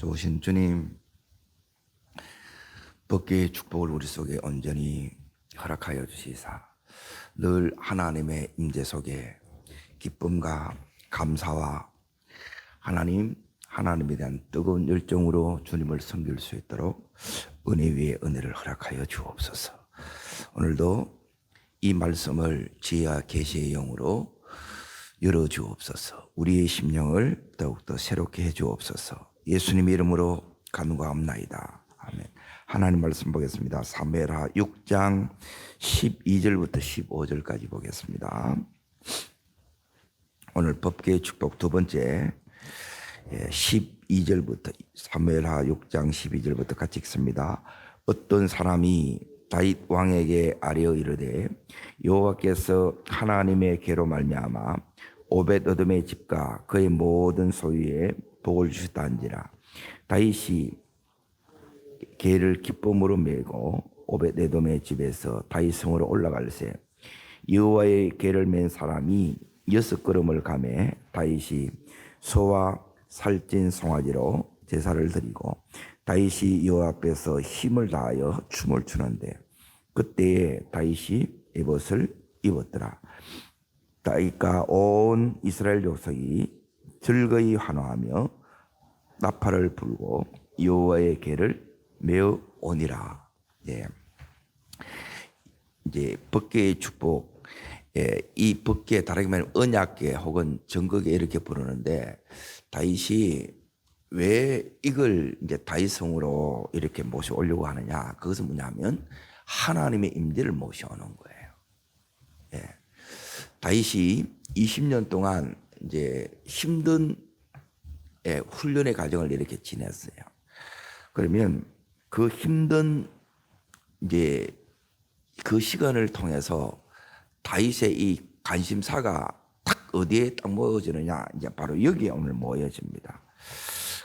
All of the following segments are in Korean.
좋으신 주님, 법계의 축복을 우리 속에 온전히 허락하여 주시사 늘 하나님의 임재 속에 기쁨과 감사와 하나님에 대한 뜨거운 열정으로 주님을 섬길 수 있도록 은혜 위에 은혜를 허락하여 주옵소서. 오늘도 이 말씀을 지혜와 계시의 영으로 열어 주옵소서. 우리의 심령을 더욱더 새롭게 해 주옵소서. 예수님의 이름으로 간구하옵나이다. 아멘. 하나님 말씀 보겠습니다. 사무엘하 6장 12절부터 15절까지 보겠습니다. 오늘 법계의 축복 두 번째 12절부터 사무엘하 6장 12절부터 같이 읽습니다. 어떤 사람이 다윗 왕에게 아뢰어 이르되 여호와께서 하나님의 계로 말미암아 오벳에돔의 집과 그의 모든 소유에 복을 주셨다는지라. 다윗이 계를 기쁨으로 메고 오벳에돔의 집에서 다윗 성으로 올라갈새 여호와의 계를 맨 사람이 6걸음을 가매 다윗이 소와 살찐 송아지로 제사를 드리고 다윗이 여호와 앞에서 힘을 다하여 춤을 추는데 그때에 다윗이 에봇을 입었더라. 다윗과 온 이스라엘 족속이 즐거이 환호하며 나팔을 불고 여호와의 계를 메어 오니라. 예. 이제 법계의 축복, 이 법계 다르게 말하면 언약계 혹은 정거계 이렇게 부르는데 다윗이 왜 이걸 이제 다윗성으로 이렇게 모셔오려고 하느냐? 그것은 뭐냐면 하나님의 임재를 모셔오는 거예요. 예. 다윗이 20년 동안 이제 힘든 훈련의 과정을 이렇게 지냈어요. 그러면 그 힘든 이제 그 시간을 통해서 다윗의 이 관심사가 딱 어디에 딱 모여지느냐? 이제 바로 여기에 오늘 모여집니다.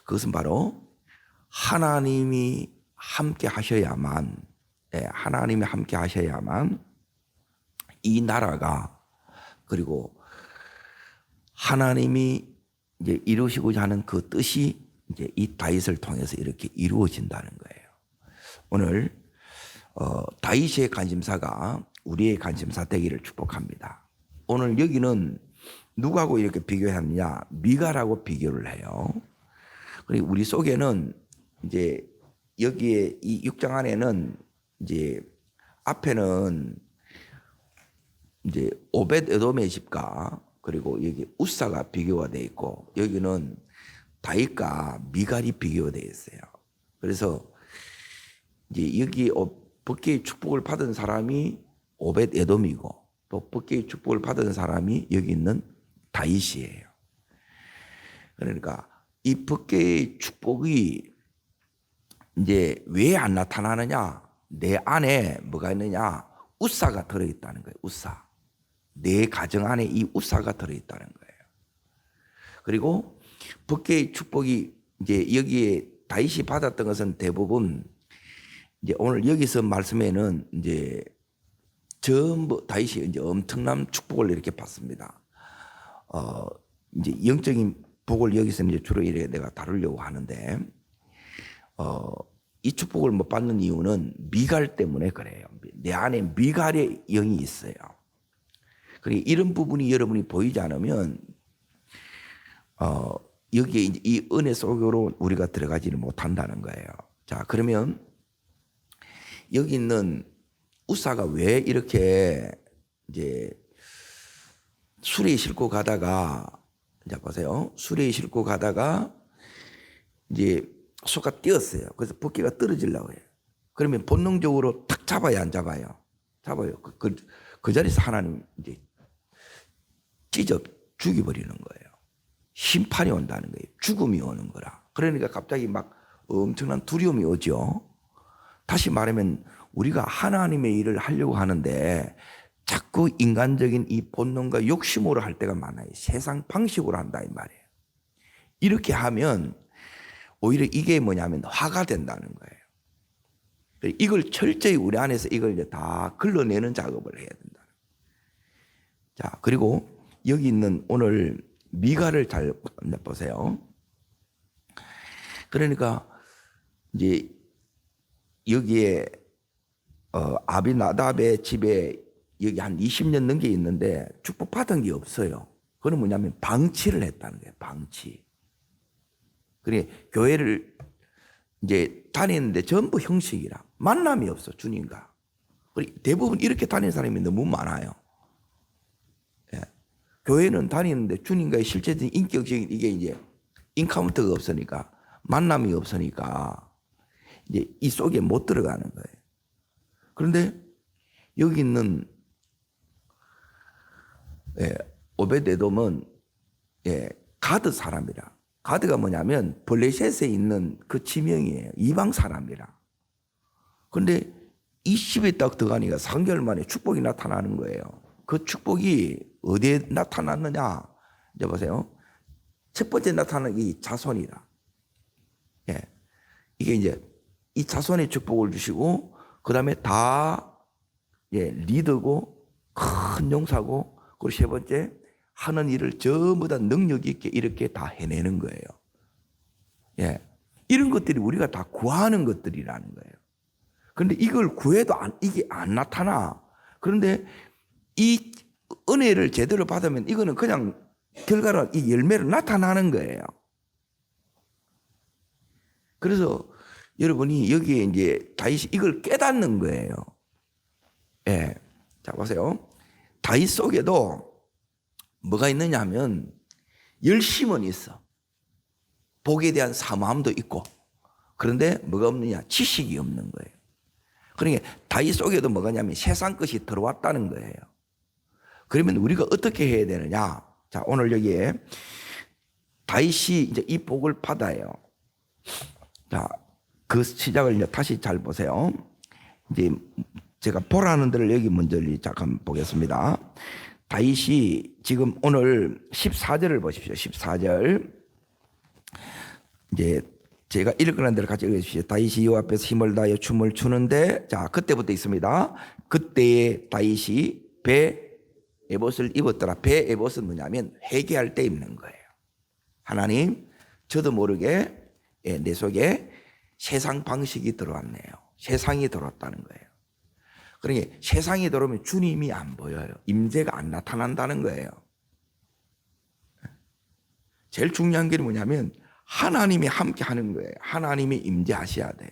그것은 바로 하나님이 함께 하셔야만, 하나님이 함께 하셔야만 이 나라가 그리고 하나님이 이제 이루시고자 하는 그 뜻이 이제 이 다윗을 통해서 이렇게 이루어진다는 거예요. 오늘 다윗의 관심사가 우리의 관심사 되기를 축복합니다. 오늘 여기는 누구하고 이렇게 비교하느냐? 미가라고 비교를 해요. 그리고 우리 속에는 이제 여기에 이 6장 안에는 이제 앞에는 이제 오벳에돔의 집과 그리고 여기 우사가 비교가 돼 있고 여기는 다윗과 미갈이 비교가 돼 있어요. 그래서 이제 여기 법계의 축복을 받은 사람이 오벳에돔이고 또 법계의 축복을 받은 사람이 여기 있는 다윗이에요. 그러니까 이 법계의 축복이 이제 왜 안 나타나느냐? 내 안에 뭐가 있느냐? 우사가 들어있다는 거예요. 우사. 내 가정 안에 이 우사가 들어있다는 거예요. 그리고 법계의 축복이 이제 여기에 다윗이 받았던 것은 대부분 이제 오늘 여기서 말씀에는 이제 전부 다윗이 이제 엄청난 축복을 이렇게 받습니다. 이제 영적인 복을 여기서 이제 주로 이렇게 내가 다루려고 하는데, 이 축복을 못 받는 이유는 미갈 때문에 그래요. 내 안에 미갈의 영이 있어요. 그리고 이런 부분이 여러분이 보이지 않으면, 여기에 이제 이 은혜 속으로 우리가 들어가지를 못한다는 거예요. 자, 그러면 여기 있는 우사가 왜 이렇게 이제 수레에 싣고 가다가 이제 보세요. 수레에 싣고 가다가 이제 소가 뛰었어요. 그래서 법계가 떨어지려고 해요. 그러면 본능적으로 탁 잡아야 안 잡아요? 잡아요. 그 자리에서 하나님 이제 찢어 죽여버리는 거예요. 심판이 온다는 거예요. 죽음이 오는 거라. 그러니까 갑자기 막 엄청난 두려움이 오죠. 다시 말하면 우리가 하나님의 일을 하려고 하는데 자꾸 인간적인 이 본능과 욕심으로 할 때가 많아요. 세상 방식으로 한다 이 말이에요. 이렇게 하면 오히려 이게 뭐냐면 화가 된다는 거예요. 이걸 철저히 우리 안에서 이걸 이제 다 걸러내는 작업을 해야 된다. 자, 그리고 여기 있는 오늘 미가를 잘 보세요. 그러니까 이제 여기에 아비나답의 집에 여기 한 20년 넘게 있는데 축복받은 게 없어요. 그건 뭐냐면 방치를 했다는 거예요. 방치. 그래 교회를 이제 다니는데 전부 형식이라 만남이 없어 주님과. 대부분 이렇게 다니는 사람이 너무 많아요. 예. 교회는 다니는데 주님과의 실제적인 인격적인 이게 이제 인카운터가 없으니까 만남이 없으니까 이제 이 속에 못 들어가는 거예요. 그런데 여기 있는 오벳에돔은 가드 사람이라. 가드가 뭐냐면 블레셋에 있는 그 지명이에요. 이방 사람이라. 그런데 이 집에 딱 들어가니까 3개월 만에 축복이 나타나는 거예요. 그 축복이 어디에 나타났느냐? 이제 보세요. 첫 번째 나타나는 이 자손이다. 예. 이게 이제 이 자손의 축복을 주시고, 그 다음에 다 리더고, 큰 용사고, 그리고 세 번째, 하는 일을 전부 다 능력 있게 이렇게 다 해내는 거예요. 예. 이런 것들이 우리가 다 구하는 것들이라는 거예요. 그런데 이걸 구해도 이게 안 나타나. 그런데 이 은혜를 제대로 받으면 이거는 그냥 결과로 이 열매로 나타나는 거예요. 그래서 여러분이 여기에 이제 다윗이 이걸 깨닫는 거예요. 예. 자, 보세요. 다윗 속에도 뭐가 있느냐 하면 열심은 있어. 복에 대한 사모함도 있고. 그런데 뭐가 없느냐? 지식이 없는 거예요. 그러니까 다윗 속에도 뭐가 냐면 세상 것이 들어왔다는 거예요. 그러면 우리가 어떻게 해야 되느냐? 자, 오늘 여기에 다윗이 이제 이 복을 받아요. 자, 그 시작을 이제 다시 잘 보세요. 이제 제가 보라는 데를 여기 먼저 잠깐 보겠습니다. 다윗이 지금 오늘 14절을 보십시오. 14절. 이제 제가 읽으라는 대로 같이 읽으십시오. 다윗이 여호와 앞에서 힘을 다하여 춤을 추는데, 자, 그때부터 있습니다. 그때에 다윗이 배 에봇을 입었더라. 배 에봇은 뭐냐면 회개할 때 입는 거예요. 하나님, 저도 모르게 내 속에 세상 방식이 들어왔네요. 세상이 들어왔다는 거예요. 그러니까 세상이 들어오면 주님이 안 보여요. 임재가 안 나타난다는 거예요. 제일 중요한 게 뭐냐면 하나님이 함께 하는 거예요. 하나님이 임재하셔야 돼요.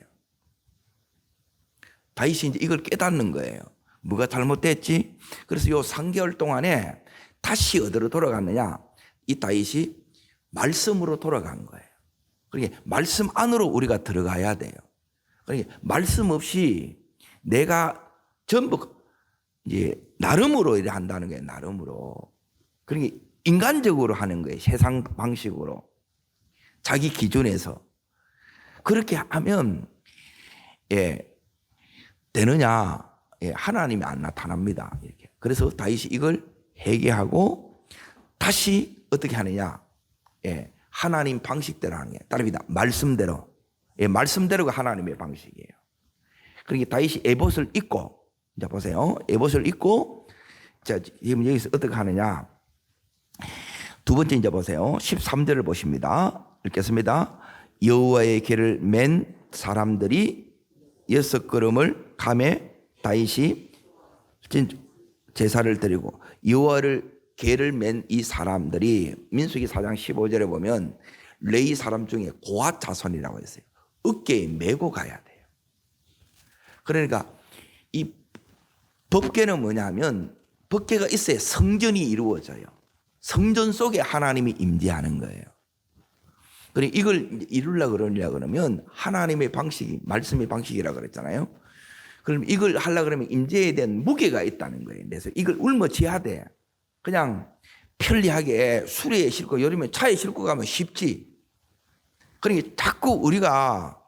다윗이 이제 이걸 깨닫는 거예요. 뭐가 잘못됐지? 그래서 요 3개월 동안에 다시 어디로 돌아갔느냐? 이 다윗이 말씀으로 돌아간 거예요. 그러니까 말씀 안으로 우리가 들어가야 돼요. 그러니까 말씀 없이 내가 전부 이제 나름으로 일을 한다는 거예요. 나름으로. 그러니까 인간적으로 하는 거예요. 세상 방식으로. 자기 기준에서. 그렇게 하면 되느냐? 하나님이 안 나타납니다. 이렇게. 그래서 다윗이 이걸 회개하고 다시 어떻게 하느냐? 하나님 방식대로 하는 게 따릅니다. 말씀대로. 말씀대로가 하나님의 방식이에요. 그러니까 다윗이 에봇을 입고, 자 보세요. 에봇을 입고, 자 지금 여기서 어떻게 하느냐? 두 번째 이제 보세요. 13절을 보십니다. 읽겠습니다. 여호와의 길을 맨 사람들이 6걸음을 가매 다윗이 제사를 드리고, 여호와를 계를 맨 이 사람들이 민수기 4장 15절에 보면 레위 사람 중에 고앗 자손이라고 했어요. 어깨에 메고 가야 돼요. 그러니까 이 법궤는 뭐냐면 법궤가 있어야 성전이 이루어져요. 성전 속에 하나님이 임재하는 거예요. 그러니까 이걸 이루려고 그러면 하나님의 방식이 말씀의 방식이라고 그랬잖아요. 그럼 이걸 하려고 그러면 임재에 대한 무게가 있다는 거예요. 그래서 이걸 울머지야 돼. 그냥 편리하게 수레에 싣고 여름에 차에 싣고 가면 쉽지. 그러니까 자꾸 우리가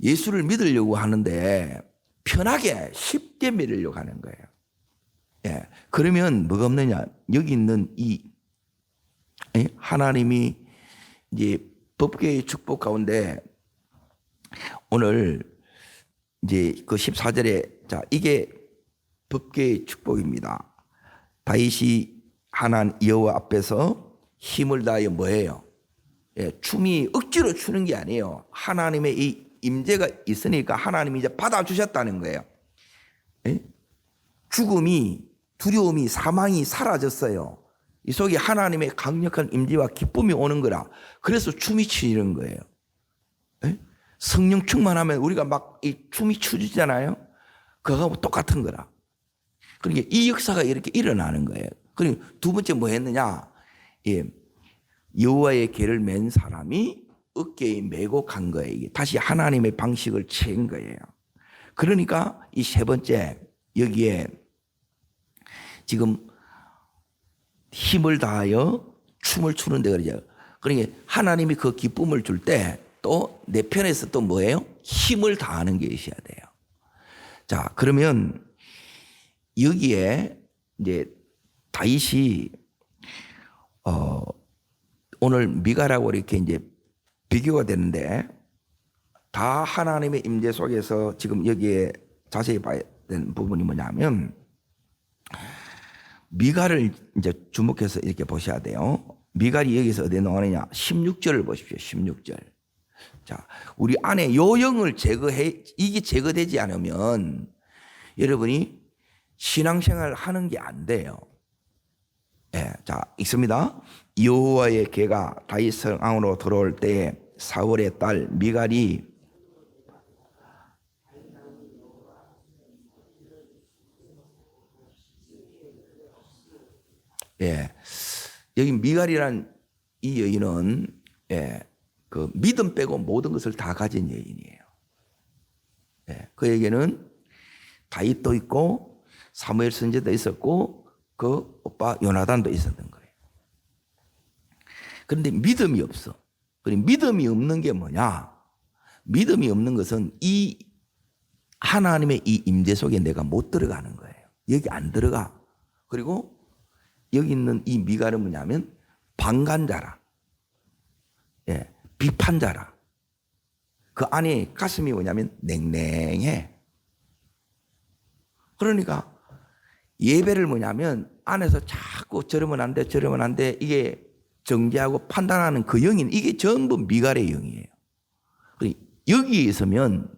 예수를 믿으려고 하는데 편하게 쉽게 믿으려고 하는 거예요. 예. 그러면 뭐가 없느냐? 여기 있는 이 하나님이 이제 법궤의 축복 가운데 오늘 이제 그 14절에 자 이게 법궤의 축복입니다. 다윗이 하나님 여호와 앞에서 힘을 다하여 뭐예요? 춤이 억지로 추는 게 아니에요. 하나님의 이 임재가 있으니까 하나님이 이제 받아주셨다는 거예요. 예? 죽음이, 두려움이, 사망이 사라졌어요. 이 속에 하나님의 강력한 임재와 기쁨이 오는 거라. 그래서 춤이 추는 거예요. 예? 성령 충만하면 우리가 막 이 춤이 추지잖아요. 그거하고 똑같은 거라. 그러니까 이 역사가 이렇게 일어나는 거예요. 그리고 두 번째 뭐 했느냐? 예. 여호와의 궤를 맨 사람이 어깨에 메고 간 거예요. 이게 다시 하나님의 방식을 취한 거예요. 그러니까 이 세 번째 여기에 지금 힘을 다하여 춤을 추는데 그러죠. 그러니까 하나님이 그 기쁨을 줄 때 또 내 편에서 또 뭐예요? 힘을 다하는 게 있어야 돼요. 자, 그러면 여기에 이제 다윗이 오늘 미가라고 이렇게 이제 비교가 되는데 다 하나님의 임재 속에서 지금 여기에 자세히 봐야 되는 부분이 뭐냐면 미가를 이제 주목해서 이렇게 보셔야 돼요. 미갈이 여기서 어디에 나오느냐? 16절을 보십시오. 16절. 자, 우리 안에 요령을 제거해, 이게 제거되지 않으면 여러분이 신앙생활 하는 게 안 돼요. 예, 자, 읽습니다. 여호와의 궤가 다윗성 안으로 들어올 때에 사울의 딸 미갈이 예, 여기 미갈이란 이 여인은 그 믿음 빼고 모든 것을 다 가진 여인이에요. 그에게는 다윗도 있고 사무엘 선지자도 있었고 그 오빠 요나단도 있었던 거예요. 그런데 믿음이 없어. 믿음이 없는 게 뭐냐? 믿음이 없는 것은 이 하나님의 이 임재 속에 내가 못 들어가는 거예요. 여기 안 들어가. 그리고 여기 있는 이 미갈은 뭐냐면 방관자라. 비판자라. 그 안에 가슴이 뭐냐면 냉랭해. 그러니까 예배를 뭐냐면 안에서 자꾸 저러면 안 돼, 저러면 안 돼. 이게 정죄하고 판단하는 그 영인, 이게 전부 미갈의 영이에요. 여기에 있으면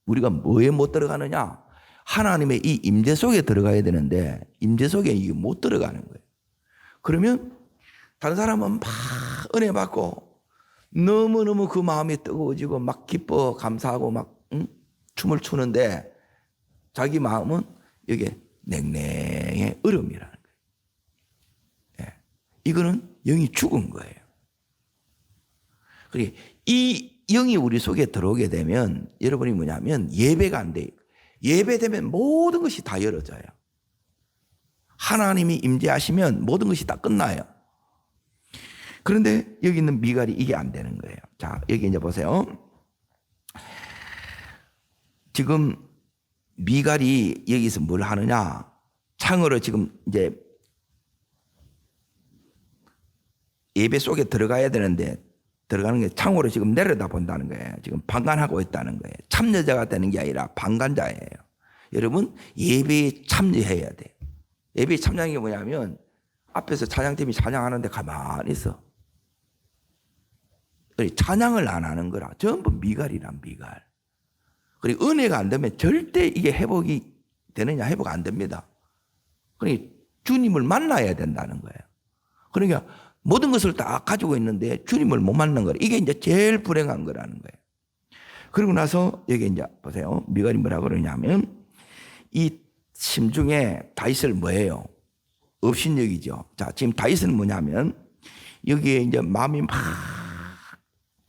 우리가 뭐에 못 들어가느냐? 하나님의 이 임재 속에 들어가야 되는데 임재 속에 이게 못 들어가는 거예요. 그러면 다른 사람은 막 은혜 받고 너무너무 그 마음이 뜨거워지고 막 기뻐 감사하고 막 춤을 추는데 자기 마음은 이게 냉랭해 얼음이라는 거예요. 이거는 영이 죽은 거예요. 그리고 이 영이 우리 속에 들어오게 되면 여러분이 뭐냐면 예배가 안 돼요. 예배되면 모든 것이 다 열어져요. 하나님이 임재하시면 모든 것이 다 끝나요. 그런데 여기 있는 미갈이 이게 안 되는 거예요. 자, 여기 이제 보세요. 지금 미갈이 여기서 뭘 하느냐? 창으로 지금 이제 예배 속에 들어가야 되는데 들어가는 게 창으로 지금 내려다 본다는 거예요. 지금 방관하고 있다는 거예요. 참여자가 되는 게 아니라 방관자예요. 여러분 예배에 참여해야 돼요. 예배에 참여하는 게 뭐냐면 앞에서 찬양팀이 찬양하는데 가만히 있어. 찬양을 안 하는 거라. 전부 미갈이란 미갈. 그리고 은혜가 안 되면 절대 이게 회복이 되느냐? 회복 안 됩니다. 그러니까 주님을 만나야 된다는 거예요. 그러니까 모든 것을 다 가지고 있는데 주님을 못 만난 거예요. 이게 이제 제일 불행한 거라는 거예요. 그리고 나서 여기 이제 보세요. 미갈이 뭐라 그러냐면 이 심중에 다윗을 뭐예요? 업신여기죠. 자, 지금 다윗은 뭐냐면 여기에 이제 마음이 막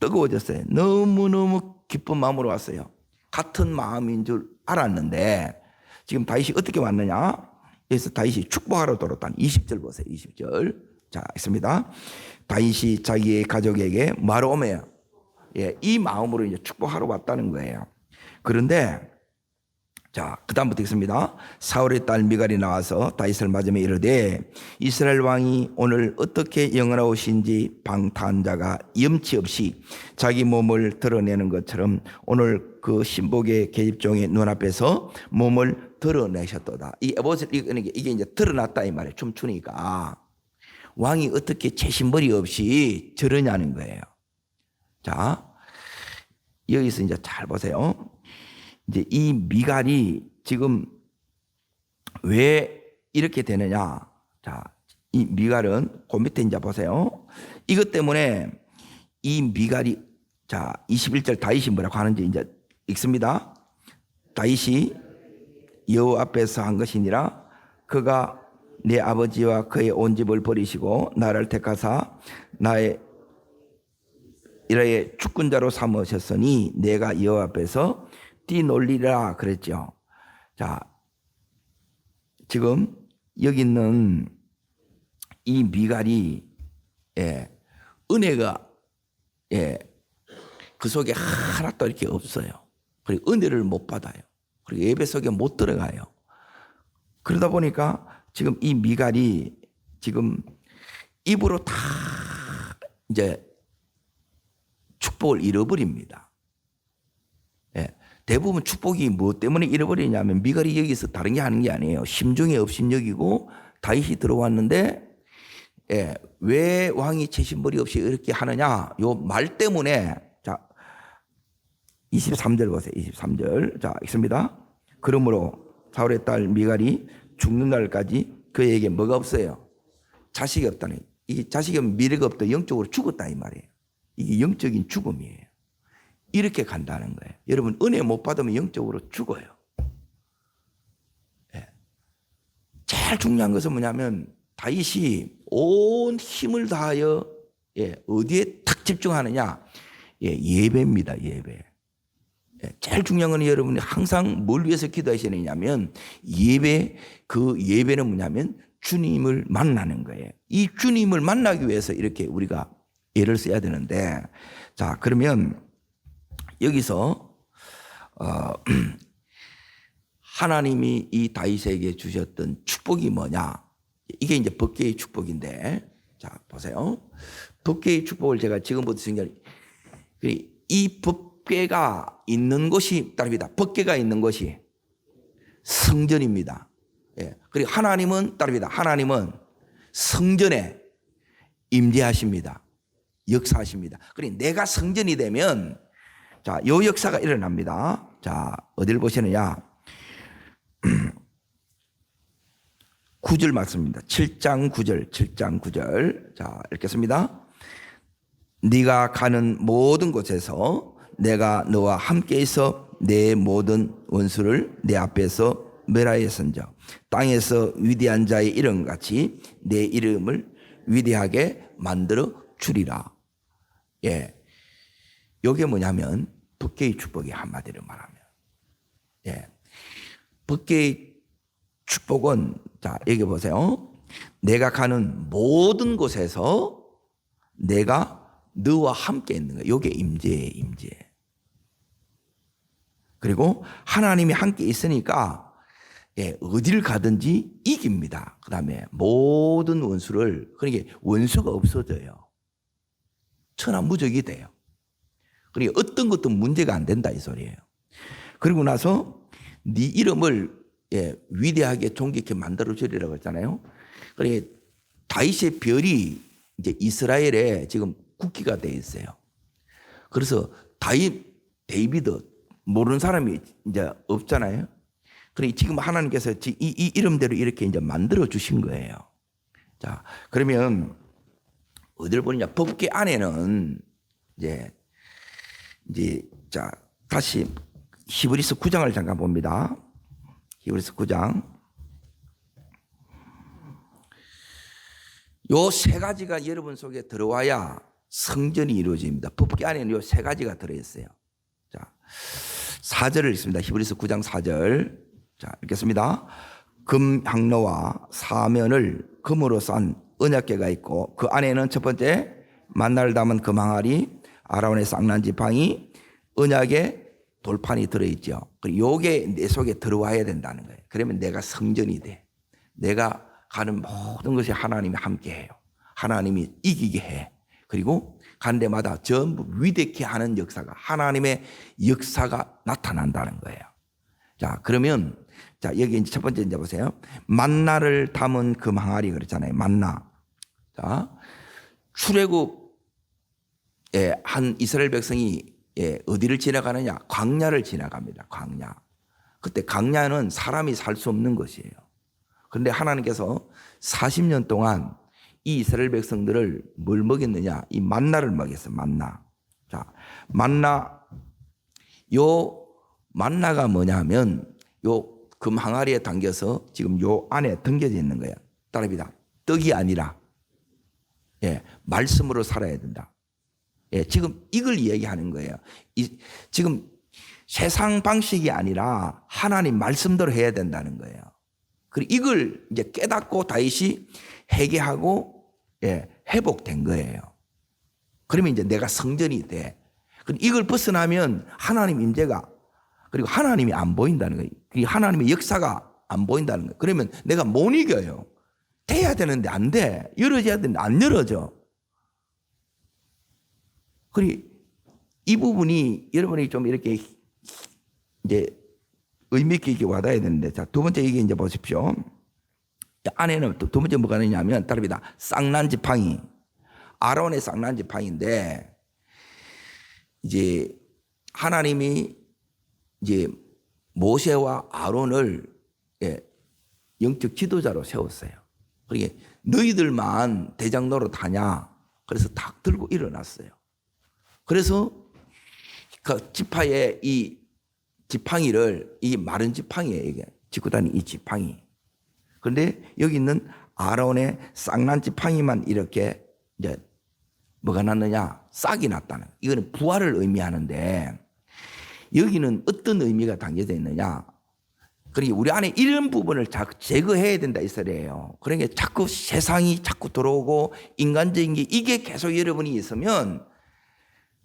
뜨거워졌어요. 너무너무 기쁜 마음으로 왔어요. 같은 마음인 줄 알았는데 지금 다윗이 어떻게 왔느냐? 그래서 다윗이 축복하러 돌았다는 20절 보세요. 20절. 자, 있습니다. 다윗이 자기의 가족에게 뭐하러 오매요? 이 마음으로 이제 축복하러 왔다는 거예요. 그런데 자, 그 다음부터 있습니다. 사울의 딸 미갈이 나와서 다윗을 맞으며 이르되 이스라엘 왕이 오늘 어떻게 영원하오신지 방탕한 자가 염치 없이 자기 몸을 드러내는 것처럼 오늘 그 신복의 계집종의 눈앞에서 몸을 드러내셨도다. 이게 이제 드러났다 이 말이에요. 춤추니까 왕이 어떻게 채신머리 없이 저러냐는 거예요. 자, 여기서 이제 잘 보세요. 이제 이 미갈이 지금 왜 이렇게 되느냐. 자, 이 미갈은 그 밑에 이제 보세요. 이것 때문에 이 미갈이, 자, 21절 다윗이 뭐라고 하는지 이제 읽습니다. 다윗이 여호와 앞에서 한 것이니라. 그가 내 아버지와 그의 온 집을 버리시고 나를 택하사 나의 이라의 주권자로 삼으셨으니 내가 여호와 앞에서 뛰놀리라 그랬죠. 자, 지금 여기 있는 이 미갈이 은혜가 그 속에 하나도 이렇게 없어요. 그리고 은혜를 못 받아요. 그리고 예배 속에 못 들어가요. 그러다 보니까 지금 이 미갈이 지금 입으로 다 이제 축복을 잃어버립니다. 대부분 축복이 무엇 때문에 잃어버리냐면 미갈이 여기서 다른 게 하는 게 아니에요. 심중에 업신여기고 다윗이 들어왔는데 왜 왕이 채신벌이 없이 이렇게 하느냐? 요 말 때문에. 자, 23절 보세요. 23절. 자, 읽습니다. 그러므로 사울의 딸 미갈이 죽는 날까지 그에게 뭐가 없어요? 자식이 없다니. 이게 자식이 없으면 미래가 없다. 영적으로 죽었다 이 말이에요. 이게 영적인 죽음이에요. 이렇게 간다는 거예요. 여러분 은혜 못 받으면 영적으로 죽어요. 제일 중요한 것은 뭐냐면 다윗이 온 힘을 다하여 어디에 탁 집중하느냐? 예배입니다. 예배. 제일 중요한 건 여러분이 항상 뭘 위해서 기도하셔야 되냐면 예배, 그 예배는 뭐냐면 주님을 만나는 거예요. 이 주님을 만나기 위해서 이렇게 우리가 예를 써야 되는데, 자, 그러면 여기서 하나님이 이 다윗에게 주셨던 축복이 뭐냐? 이게 이제 법궤의 축복인데, 자, 보세요. 법궤의 축복을 제가 지금부터 생각해. 이 법궤가 있는 곳이 따릅니다. 법궤가 있는 곳이 성전입니다. 그리고 하나님은 따릅니다. 하나님은 성전에 임재하십니다. 역사하십니다. 그리고 내가 성전이 되면, 자, 요 역사가 일어납니다. 자, 어디를 보시느냐? 9절 말씀입니다. 7장 9절. 자, 읽겠습니다. 네가 가는 모든 곳에서 내가 너와 함께 있어 내 모든 원수를 내 앞에서 멸하였은즉 땅에서 위대한 자의 이름 같이 내 이름을 위대하게 만들어 주리라. 이게 뭐냐면 법궤의 축복이 한마디로 말하면, 법궤의 축복은, 자, 여기 보세요. 내가 가는 모든 곳에서 내가 너와 함께 있는 거예요. 이게 임재예요, 임재. 그리고 하나님이 함께 있으니까 어디를 가든지 이깁니다. 그 다음에 모든 원수를, 그러니까 원수가 없어져요. 천하무적이 돼요. 그러니까 어떤 것도 문제가 안 된다 이 소리예요. 그리고 나서 네 이름을 위대하게 존귀케 만들어 주리라고 했잖아요. 그러니까 다윗의 별이 이제 이스라엘에 지금 국기가 돼 있어요. 그래서 데이비드 모르는 사람이 이제 없잖아요. 그러니까 지금 하나님께서 이 이름대로 이렇게 이제 만들어 주신 거예요. 자, 그러면 어디를 보느냐? 법궤 안에는 이제 자, 다시 히브리서 9장을 잠깐 봅니다. 히브리서 9장. 요 세 가지가 여러분 속에 들어와야 성전이 이루어집니다. 법궤 안에는 요 세 가지가 들어있어요. 자, 4절을 읽습니다. 히브리서 9장 4절. 자, 읽겠습니다. 금 향로와 사면을 금으로 싼 언약궤가 있고 그 안에는 첫 번째 만나를 담은 금 항아리, 아론의 쌍난 지팡이, 언약의 돌판이 들어있죠. 그리고 요게 내 속에 들어와야 된다는 거예요. 그러면 내가 성전이 돼. 내가 가는 모든 것이 하나님이 함께해요. 하나님이 이기게 해. 그리고 간 데마다 전부 위대케 하는 역사가, 하나님의 역사가 나타난다는 거예요. 자, 그러면 자, 여기 이제 첫 번째 이제 보세요. 만나를 담은 금 항아리 그랬잖아요. 만나. 자, 출애굽 한 이스라엘 백성이 어디를 지나가느냐? 광야를 지나갑니다. 광야. 그때 광야는 사람이 살 수 없는 것이에요. 그런데 하나님께서 40년 동안 이 이스라엘 백성들을 뭘 먹였느냐? 이 만나를 먹였어요. 만나. 자, 요 만나가 뭐냐면 요 금 항아리에 담겨서 지금 요 안에 담겨져 있는 거예요. 따라합니다. 떡이 아니라 말씀으로 살아야 된다. 지금 이걸 이야기하는 거예요. 지금 세상 방식이 아니라 하나님 말씀대로 해야 된다는 거예요. 그리고 이걸 이제 깨닫고 다윗이 회개하고 회복된 거예요. 그러면 이제 내가 성전이 돼. 이걸 벗어나면 하나님 임재가, 그리고 하나님이 안 보인다는 거예요. 그리고 하나님의 역사가 안 보인다는 거예요. 그러면 내가 못 이겨요. 돼야 되는데 안 돼. 열어져야 되는데 안 열어져. 그리고 이 부분이 여러분이 좀 이렇게 이제 의미 있게 이렇게 와닿아야 되는데, 자, 두 번째 이게 이제 보십시오. 안에는 두 번째 뭐가 있냐면, 따릅니다. 쌍난 지팡이. 아론의 쌍난 지팡이인데, 이제 하나님이 이제 모세와 아론을 영적 지도자로 세웠어요. 그러니까 너희들만 대장 노릇하냐? 그래서 탁 들고 일어났어요. 그래서 그 지파의 이 지팡이를, 이 마른 지팡이에요. 이게 짚고 다니는 이 지팡이. 그런데 여기 있는 아론의 쌍난 지팡이만 이렇게 이제 뭐가 났느냐? 싹이 났다는. 이거는 부활을 의미하는데, 여기는 어떤 의미가 담겨져 있느냐? 그러니까 우리 안에 이런 부분을 자꾸 제거해야 된다 이 소리예요. 그러니까 자꾸 세상이 자꾸 들어오고 인간적인 게 이게 계속 여러분이 있으면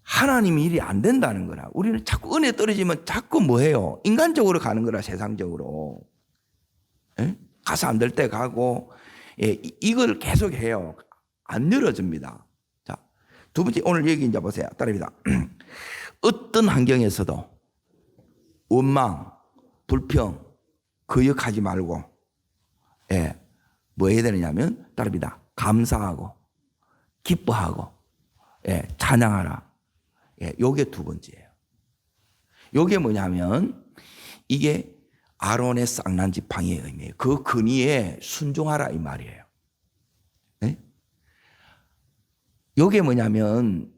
하나님의 일이 안 된다는 거라. 우리는 자꾸 은혜 떨어지면 자꾸 뭐해요? 인간적으로 가는 거라, 세상적으로. 가서 안 될 때 가고, 이걸 계속 해요. 안 열어집니다. 자, 두 번째, 오늘 여기 이제 보세요. 따릅니다. 어떤 환경에서도 원망, 불평, 거역하지 말고, 뭐 해야 되느냐면, 따릅니다. 감사하고, 기뻐하고, 찬양하라. 요게 두 번째예요. 요게 뭐냐면, 이게 아론의 쌍난 지팡이의 의미예요. 그 근위에 순종하라 이 말이에요. 요게 뭐냐면,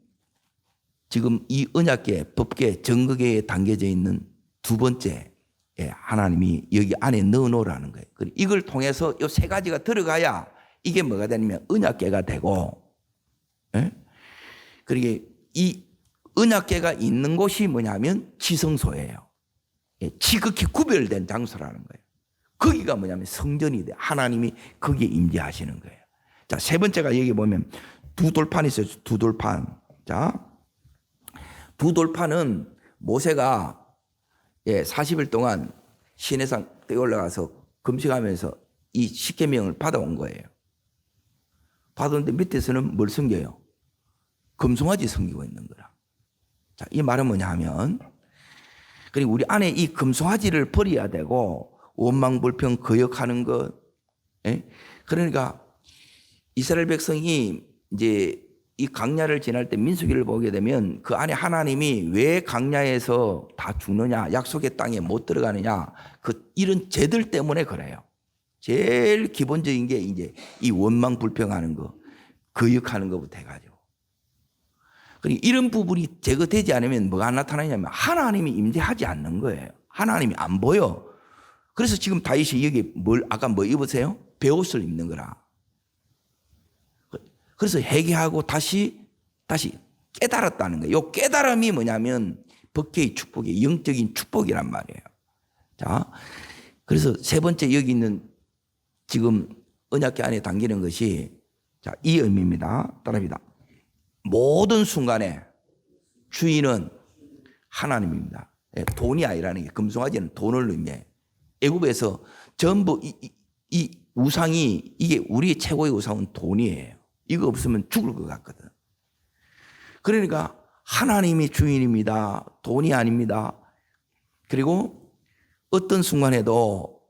지금 이 언약계, 법계, 정거계에 담겨져 있는 두 번째, 하나님이 여기 안에 넣어놓으라는 거예요. 그리고 이걸 통해서 이 세 가지가 들어가야 이게 뭐가 되냐면 언약계가 되고, 그리고 이 언약계가 있는 곳이 뭐냐면 지성소예요. 지극히 구별된 장소라는 거예요. 거기가 뭐냐면 성전이 돼. 하나님이 거기에 임재하시는 거예요. 자, 세 번째가 여기 보면 두 돌판이 있어요. 두 돌판. 자, 두 돌판은 모세가 40일 동안 시내산 때 올라가서 금식하면서 이 십계명을 받아온 거예요. 받았는데 밑에서는 뭘 섬겨요? 금송아지 섬기고 있는 거라. 자, 이 말은 뭐냐 하면, 그리고 우리 안에 이 금송아지를 버려야 되고, 원망, 불평, 거역하는 것. 그러니까 이스라엘 백성이 이제 이 광야를 지날 때 민수기를 보게 되면 그 안에 하나님이 왜 광야에서 다 죽느냐, 약속의 땅에 못 들어가느냐, 그 이런 죄들 때문에 그래요. 제일 기본적인 게 이제 이 원망 불평하는 거, 거역하는 것부터 해가지고. 그러니까 이런 부분이 제거되지 않으면 뭐가 나타나냐면 하나님이 임재하지 않는 거예요. 하나님이 안 보여. 그래서 지금 다윗이 여기 아까 뭐 입으세요? 베옷을 입는 거라. 그래서 회개하고 다시 깨달았다는 거예요. 이 깨달음이 뭐냐면 법계의 축복이 영적인 축복이란 말이에요. 자, 그래서 세 번째 여기 있는 지금 언약궤 안에 담기는 것이, 자, 이 의미입니다. 따라합니다. 모든 순간에 주인은 하나님입니다. 돈이 아니라는 게, 금송아지는 돈을 의미해요. 애굽에서 전부 이 우상이, 이게 우리의 최고의 우상은 돈이에요. 이거 없으면 죽을 것 같거든. 그러니까 하나님이 주인입니다. 돈이 아닙니다. 그리고 어떤 순간에도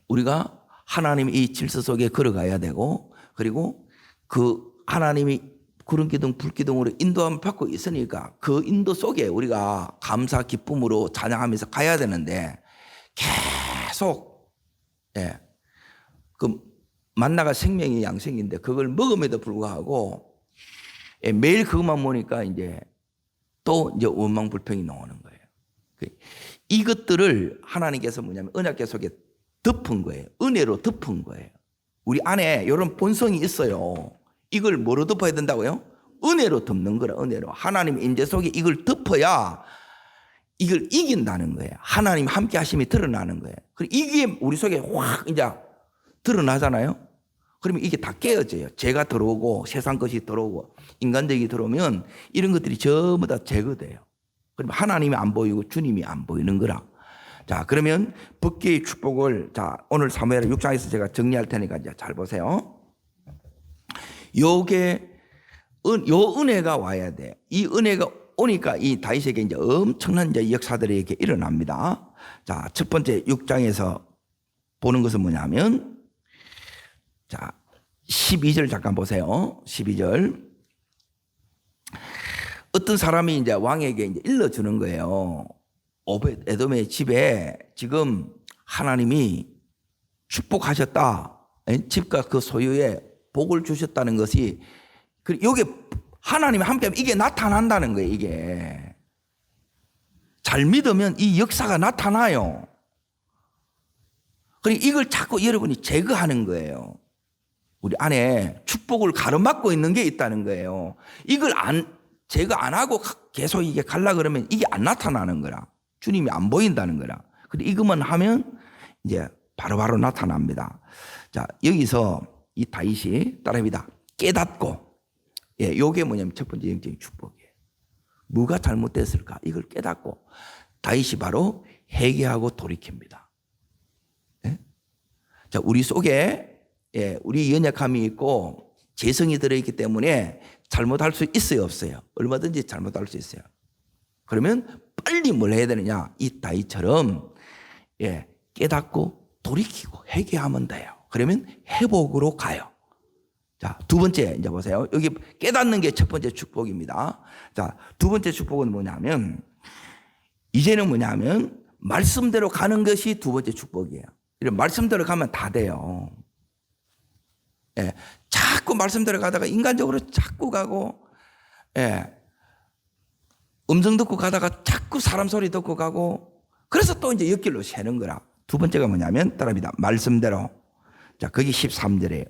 우리가 하나님의 이 질서 속에 걸어가야 되고, 그리고 그 하나님이 구름 기둥, 불 기둥으로 인도함을 받고 있으니까 그 인도 속에 우리가 감사 기쁨으로 찬양하면서 가야 되는데 계속 그 만나가 생명이 양생인데 그걸 먹음에도 불구하고 매일 그것만 보니까 이제 또 이제 원망 불평이 나오는 거예요. 이것들을 하나님께서 뭐냐면 언약궤 속에 덮은 거예요. 은혜로 덮은 거예요. 우리 안에 이런 본성이 있어요. 이걸 뭐로 덮어야 된다고요? 은혜로 덮는 거라. 은혜로. 하나님 임재 속에 이걸 덮어야 이걸 이긴다는 거예요. 하나님 함께 하심이 드러나는 거예요. 그리고 이게 우리 속에 확 이제 드러나잖아요. 그러면 이게 다 깨어져요. 죄가 들어오고 세상 것이 들어오고 인간적이 들어오면 이런 것들이 전부 다 제거돼요. 그러면 하나님이 안 보이고 주님이 안 보이는 거라. 자, 그러면 법궤의 축복을 자, 오늘 사무엘 6장에서 제가 정리할 테니까 이제 잘 보세요. 요게 요 은혜가 와야 돼. 이 은혜가 오니까 이 다윗에게 이제 엄청난 이제 역사들이 이렇게 일어납니다. 자, 첫 번째 6장에서 보는 것은 뭐냐면 자, 12절 잠깐 보세요. 12절. 어떤 사람이 이제 왕에게 이제 일러주는 거예요. 오벳 에돔의 집에 지금 하나님이 축복하셨다. 집과 그 소유에 복을 주셨다는 것이 이게 하나님이 함께하면 이게 나타난다는 거예요. 이게 잘 믿으면 이 역사가 나타나요. 그러니까 이걸 자꾸 여러분이 제거하는 거예요. 우리 안에 축복을 가로막고 있는 게 있다는 거예요. 이걸 제거 안 하고 계속 이게 갈라 그러면 이게 안 나타나는 거라. 주님이 안 보인다는 거라. 그런데 이것만 하면 이제 바로바로 나타납니다. 자, 여기서 이 다윗이 따라합니다. 깨닫고, 요게 뭐냐면 첫 번째 영적인 축복이에요. 뭐가 잘못됐을까? 이걸 깨닫고 다윗이 바로 회개하고 돌이킵니다. 자, 우리 속에 우리 연약함이 있고 재성이 들어있기 때문에 잘못할 수 있어요, 없어요? 얼마든지 잘못할 수 있어요. 그러면 빨리 뭘 해야 되느냐? 이 다윗처럼 깨닫고 돌이키고 회개하면 돼요. 그러면 회복으로 가요. 자, 두 번째 이제 보세요. 여기 깨닫는 게 첫 번째 축복입니다. 자, 두 번째 축복은 뭐냐면 이제는 뭐냐면 말씀대로 가는 것이 두 번째 축복이에요. 이런 말씀대로 가면 다 돼요. 자꾸 말씀대로 가다가 인간적으로 자꾸 가고, 음성 듣고 가다가 자꾸 사람 소리 듣고 가고, 그래서 또 이제 옆길로 새는 거라. 두 번째가 뭐냐면 따라합니다. 말씀대로. 자, 거기 13절에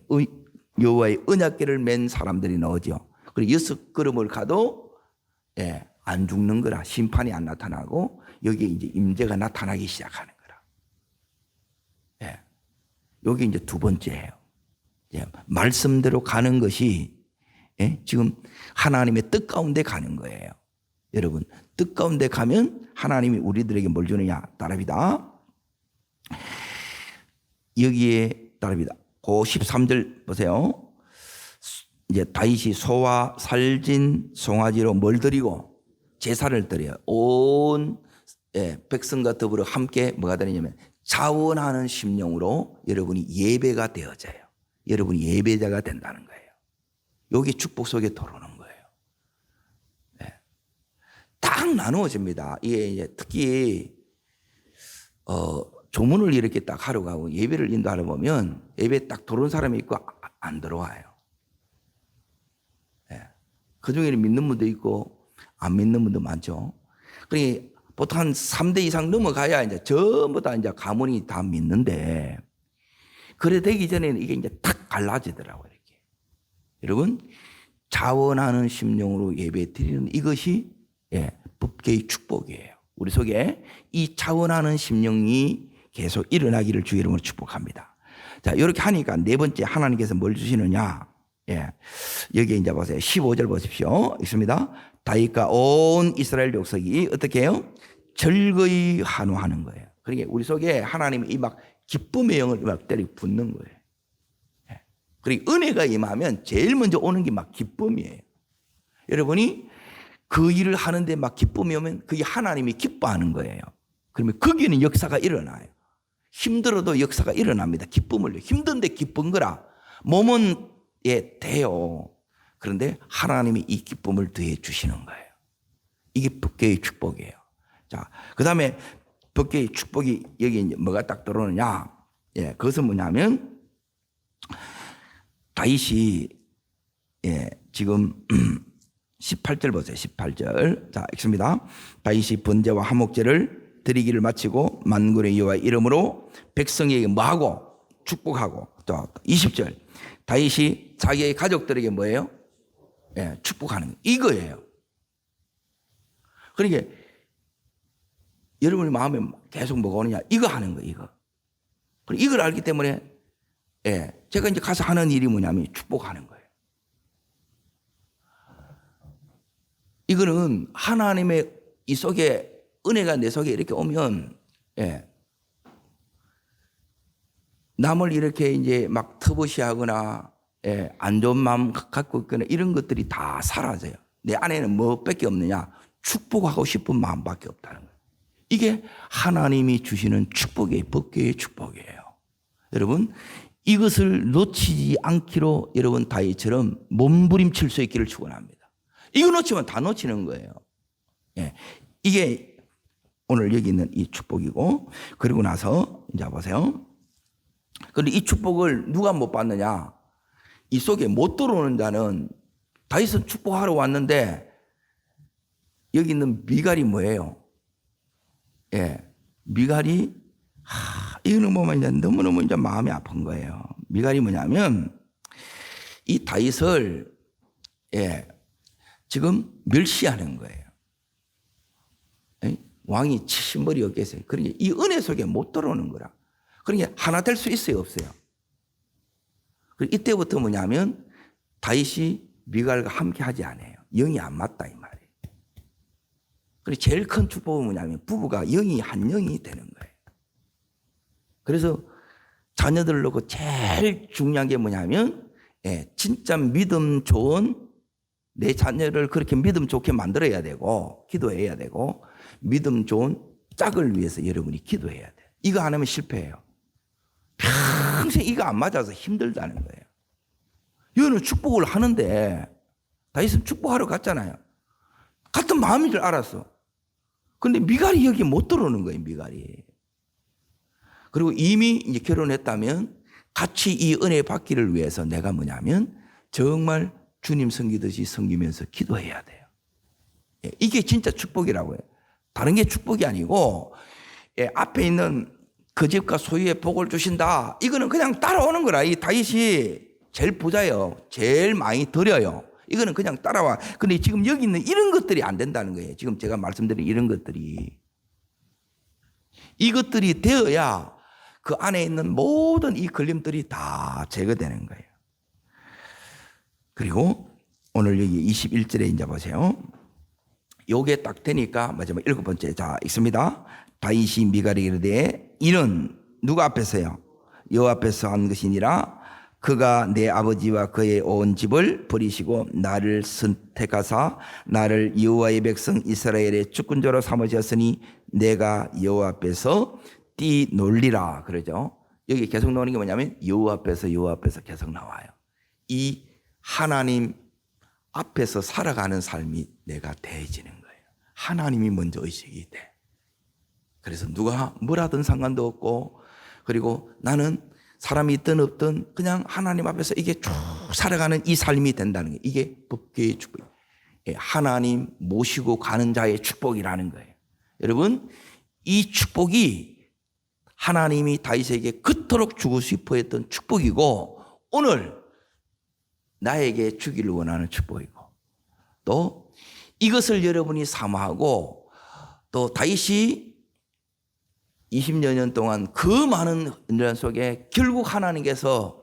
여호와의 언약궤를 맨 사람들이 나오죠. 그리고 6걸음을 가도 안 죽는 거라. 심판이 안 나타나고 여기에 이제 임재가 나타나기 시작하는 거라. 여기 이제 두 번째예요. 말씀대로 가는 것이 지금 하나님의 뜻 가운데 가는 거예요. 여러분, 뜻 가운데 가면 하나님이 우리들에게 뭘 주느냐? 따라합니다. 여기에 따라합니다. 그 13절 보세요. 이제 다윗이 소와 살진 송아지로 뭘 드리고 제사를 드려요. 온 백성과 더불어 함께 뭐가 되느냐면 자원하는 심령으로 여러분이 예배가 되어져요. 여러분이 예배자가 된다는 거예요. 여기 축복 속에 들어오는 거예요. 딱 나누어집니다. 이게 이제 특히 조문을 이렇게 딱 하러 가고 예배를 인도하러 보면 예배 딱 들어온 사람이 있고 안 들어와요. 그 중에는 믿는 분도 있고 안 믿는 분도 많죠. 그러니 보통 한 3대 이상 넘어가야 이제 전부 다 이제 가문이 다 믿는데 그래 되기 전에는 이게 이제 탁 갈라지더라고요. 이렇게. 여러분, 자원하는 심령으로 예배 드리는 이것이 법궤의 축복이에요. 우리 속에 이 자원하는 심령이 계속 일어나기를 주의 이름으로 축복합니다. 자, 이렇게 하니까 네 번째 하나님께서 뭘 주시느냐? 여기 이제 보세요. 15절 보십시오. 있습니다. 다윗과 온 이스라엘 족속이 어떻게 해요? 즐거이 환호하는 거예요. 그러니까 우리 속에 하나님이 이 막 기쁨의 영을 막 때리 붓는 거예요. 그리고 은혜가 임하면 제일 먼저 오는 게 막 기쁨이에요. 여러분이 그 일을 하는데 막 기쁨이 오면 그게 하나님이 기뻐하는 거예요. 그러면 거기는 역사가 일어나요. 힘들어도 역사가 일어납니다. 기쁨을. 힘든데 기쁜 거라. 몸은 돼요. 그런데 하나님이 이 기쁨을 더해 주시는 거예요. 이게 법궤의 축복이에요. 자, 그 다음에 법궤의 축복이 여기 이제 뭐가 딱 들어오느냐? 예, 그것은 뭐냐면 다윗이 지금 18절 보세요. 18절. 자, 읽습니다. 다윗이 번제와 화목제를 드리기를 마치고 만군의 여호와 이름으로 백성에게 뭐하고 축복하고. 또 20절. 다윗이 자기의 가족들에게 뭐예요? 축복하는 거. 이거예요. 그러니까 여러분의 마음에 계속 뭐가 오느냐? 이거 하는 거예요. 이거. 이걸 알기 때문에 제가 이제 가서 하는 일이 뭐냐면 축복하는 거예요. 이거는 하나님의 이 속에 은혜가 내 속에 이렇게 오면 남을 이렇게 이제 막 터부시하거나 안 좋은 마음 갖고 있거나 이런 것들이 다 사라져요. 내 안에는 뭐밖에 없느냐? 축복하고 싶은 마음밖에 없다는 거예요. 이게 하나님이 주시는 축복이에요. 법궤의 축복이에요. 여러분, 이것을 놓치지 않기로 여러분 다윗처럼 몸부림칠 수 있기를 축원합니다. 이거 놓치면 다 놓치는 거예요. 이게 오늘 여기 있는 이 축복이고, 그리고 나서 이제 보세요. 그런데 이 축복을 누가 못 받느냐? 이 속에 못 들어오는 자는 다윗은 축복하러 왔는데 여기 있는 미갈이 뭐예요? 미갈이 이거는 보면 이제 너무너무 이제 마음이 아픈 거예요. 미갈이 뭐냐면 이 다윗을 지금 멸시하는 거예요. 왕이 치신머리 없겠어요. 그러니까 이 은혜 속에 못 들어오는 거라. 그러니까 하나 될 수 있어요, 없어요? 이때부터 뭐냐면 다윗이 미갈과 함께 하지 않아요. 영이 안 맞다 이 말이에요. 그리고 제일 큰 축복은 뭐냐면 부부가 영이 한 영이 되는 거예요. 그래서 자녀들을 놓고 제일 중요한 게 뭐냐면 진짜 믿음 좋은 내 자녀를 그렇게 믿음 좋게 만들어야 되고 기도해야 되고 믿음 좋은 짝을 위해서 여러분이 기도해야 돼요. 이거 안 하면 실패해요. 평생 이거 안 맞아서 힘들다는 거예요. 여는 축복을 하는데 다윗은 축복하러 갔잖아요. 같은 마음인 줄 알았어. 그런데 미갈이 여기 못 들어오는 거예요. 미갈이. 그리고 이미 이제 결혼했다면 같이 이 은혜 받기를 위해서 내가 뭐냐면 정말 주님 섬기듯이 섬기면서 기도해야 돼요. 이게 진짜 축복이라고요. 다른 게 축복이 아니고 앞에 있는 그 집과 소유의 복을 주신다. 이거는 그냥 따라오는 거라. 이 다윗이 제일 부자예요. 제일 많이 드려요. 이거는 그냥 따라와. 근데 지금 여기 있는 이런 것들이 안 된다는 거예요. 지금 제가 말씀드린 이런 것들이. 이것들이 되어야 그 안에 있는 모든 이 걸림들이 다 제거되는 거예요. 그리고 오늘 여기 21절에 이제 보세요. 요게 딱 되니까 마지막 7번째. 자, 읽습니다. 다윗이 미갈에게 이르되 이는 누가 앞에서요? 여호와 앞에서 한 것이니라. 그가 내 아버지와 그의 온 집을 버리시고 나를 선택하사 나를 여호와의 백성 이스라엘의 주권자로 삼으셨으니 내가 여호와 앞에서 뛰놀리라 그러죠. 여기 계속 나오는 게 뭐냐면 여호와 앞에서 계속 나와요. 이 하나님 앞에서 살아가는 삶이 내가 대해지는 거예요. 하나님이 먼저 의식이 돼. 그래서 누가 뭐라든 상관도 없고, 그리고 나는 사람이 있든 없든 그냥 하나님 앞에서 이게 쭉 살아가는 이 삶이 된다는 게 이게 법궤의 축복이에요. 하나님 모시고 가는 자의 축복이라는 거예요. 여러분, 이 축복이 하나님이 다윗에게 그토록 주고 싶어 했던 축복이고 오늘 나에게 주기를 원하는 축복이고, 또 이것을 여러분이 사모하고, 또 다윗이 20여 년 동안 그 많은 은혜 속에 결국 하나님께서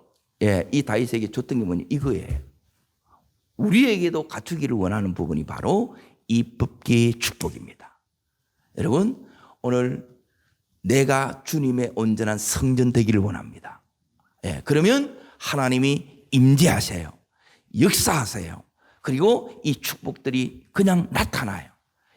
이 다윗에게 줬던 게 뭐냐, 이거예요. 우리에게도 갖추기를 원하는 부분이 바로 이 법궤의 축복입니다. 여러분, 오늘 내가 주님의 온전한 성전 되기를 원합니다. 그러면 하나님이 임재하세요. 역사하세요. 그리고 이 축복들이 그냥 나타나요.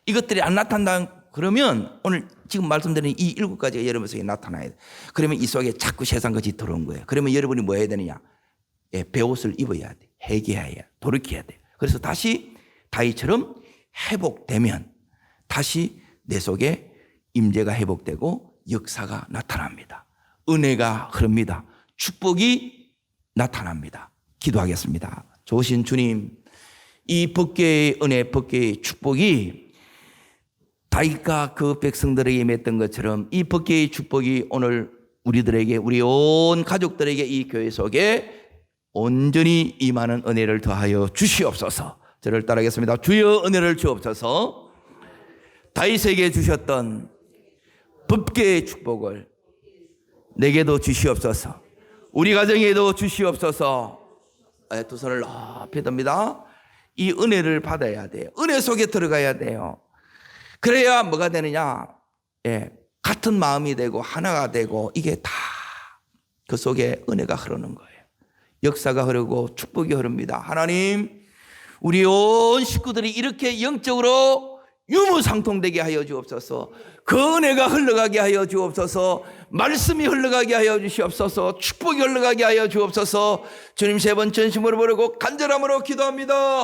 이것들이 안 나타난다 그러면 오늘 지금 말씀드린 이 7가지가 여러분 속에 나타나야 돼. 그러면 이 속에 자꾸 세상 것이 들어온 거예요. 그러면 여러분이 뭐 해야 되느냐? 배옷을 입어야 돼. 회개해야 돼. 돌이켜야 돼. 그래서 다시 다윗처럼 회복되면 다시 내 속에 임재가 회복되고 역사가 나타납니다. 은혜가 흐릅니다. 축복이 나타납니다. 기도하겠습니다. 좋으신 주님, 이 법궤의 은혜, 법궤의 축복이 다윗과 그 백성들에게 임했던 것처럼 이 법궤의 축복이 오늘 우리들에게, 우리 온 가족들에게 이 교회 속에 온전히 임하는 은혜를 더하여 주시옵소서. 저를 따르겠습니다. 주여 은혜를 주옵소서. 다윗에게 주셨던 법궤의 축복을 내게도 주시옵소서. 우리 가정에도 주시옵소서. 두 손을 높이 듭니다. 이 은혜를 받아야 돼요. 은혜 속에 들어가야 돼요. 그래야 뭐가 되느냐? 같은 마음이 되고 하나가 되고 이게 다 그 속에 은혜가 흐르는 거예요. 역사가 흐르고 축복이 흐릅니다. 하나님, 우리 온 식구들이 이렇게 영적으로 유무상통되게 하여 주옵소서. 그 은혜가 흘러가게 하여 주옵소서. 말씀이 흘러가게 하여 주시옵소서. 축복이 흘러가게 하여 주옵소서. 주님 세 번 전심으로 부르고 간절함으로 기도합니다.